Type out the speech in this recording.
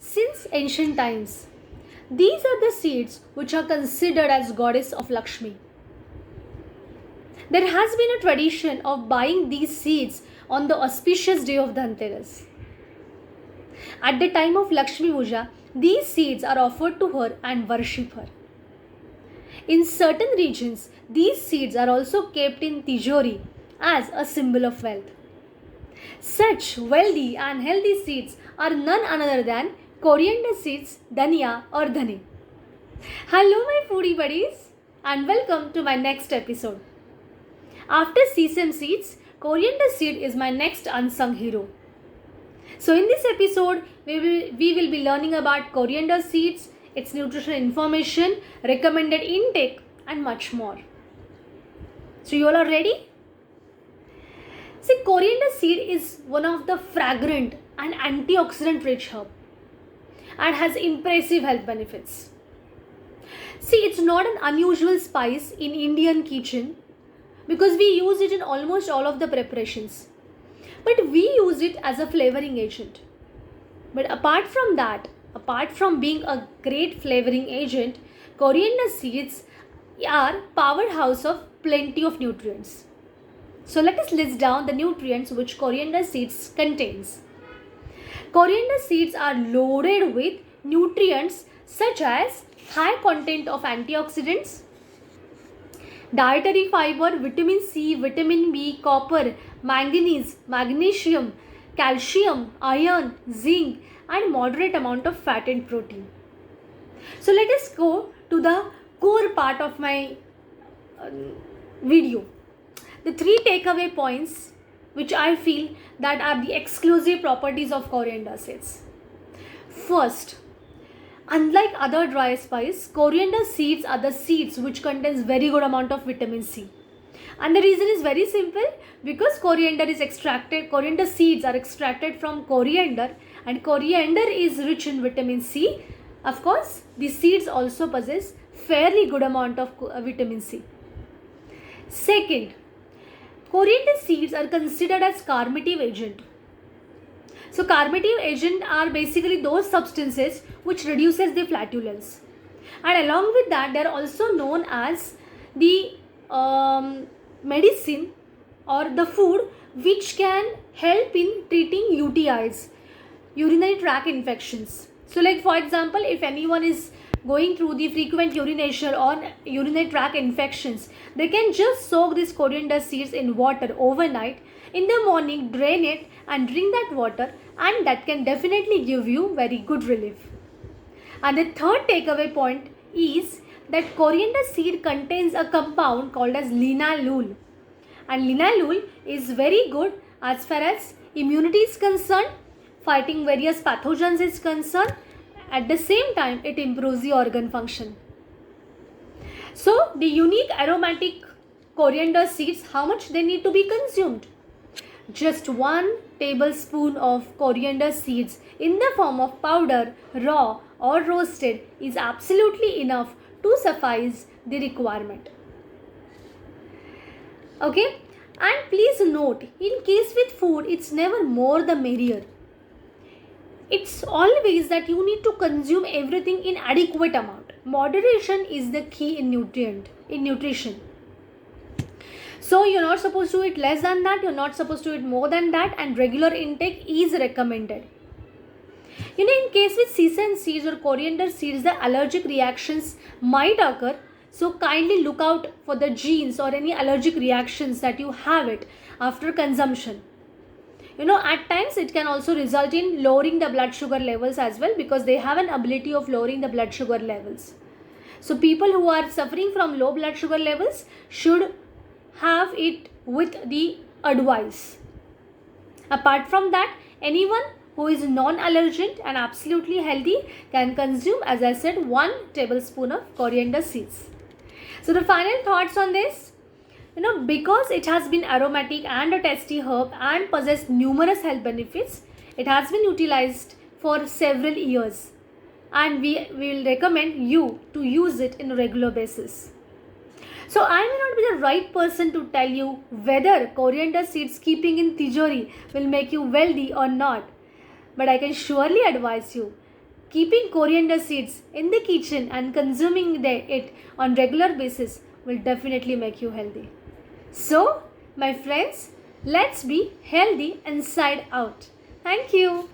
Since ancient times, these are the seeds which are considered as goddess of Lakshmi. There has been a tradition of buying these seeds on the auspicious day of Dhanteras. At the time of Lakshmi Puja, these seeds are offered to her and worship her. In certain regions, these seeds are also kept in tijori as a symbol of wealth. Such wealthy and healthy seeds are none other than coriander seeds, dhania or dhane. Hello my foodie buddies and welcome to my next episode. After sesame seeds, coriander seed is my next unsung hero. So in this episode, we will be learning about coriander seeds, its nutritional information, recommended intake and much more. So you all are ready? See, coriander seed is one of the fragrant and antioxidant rich herb and has impressive health benefits. See, it's not an unusual spice in Indian kitchen because we use it in almost all of the preparations. But we use it as a flavoring agent. But apart from that, apart from being a great flavoring agent, coriander seeds are powerhouse of plenty of nutrients. So let us list down the nutrients which coriander seeds contains. Coriander seeds are loaded with nutrients such as high content of antioxidants, dietary fiber, vitamin C, vitamin B, copper, manganese, magnesium, calcium, iron, zinc and moderate amount of fat and protein. So let us go to the core part of my video. The three takeaway points which I feel that are the exclusive properties of coriander seeds. First, unlike other dry spice, coriander seeds are the seeds which contains very good amount of vitamin C. And the reason is very simple, because coriander seeds are extracted from coriander and coriander is rich in vitamin C. Of course, the seeds also possess fairly good amount of vitamin C. Second, coriander seeds are considered as carminative agent. So carminative agent are basically those substances which reduces the flatulence. And along with that, they are also known as the medicine or the food which can help in treating UTIs, urinary tract infections. So like for example, if anyone is going through the frequent urination or urinary tract infections, they can just soak these coriander seeds in water overnight. In the morning, drain it and drink that water, and that can definitely give you very good relief. And the third takeaway point is that coriander seed contains a compound called as linalool. And linalool is very good as far as immunity is concerned, fighting various pathogens is concerned. At the same time, it improves the organ function. So the unique aromatic coriander seeds, how much they need to be consumed? Just 1 tablespoon of coriander seeds in the form of powder, raw or roasted is absolutely enough to suffice the requirement. Okay, and please note, in case with food, it's never more the merrier. It's always that you need to consume everything in adequate amount. Moderation is the key in nutrition. So you're not supposed to eat less than that, you're not supposed to eat more than that, and regular intake is recommended. In case with sesame seeds or coriander seeds, the allergic reactions might occur. So kindly look out for the genes or any allergic reactions that you have it after consumption. At times it can also result in lowering the blood sugar levels as well, because they have an ability of lowering the blood sugar levels. So people who are suffering from low blood sugar levels should have it with the advice. Apart from that, anyone who is non-allergent and absolutely healthy can consume, as I said, 1 tablespoon of coriander seeds. So the final thoughts on this, because it has been aromatic and a tasty herb and possessed numerous health benefits, it has been utilized for several years, and we will recommend you to use it in a regular basis. So I may not be the right person to tell you whether coriander seeds keeping in tijori will make you wealthy or not, but I can surely advise you keeping coriander seeds in the kitchen and consuming it on regular basis will definitely make you healthy. So, my friends, let's be healthy inside out. Thank you.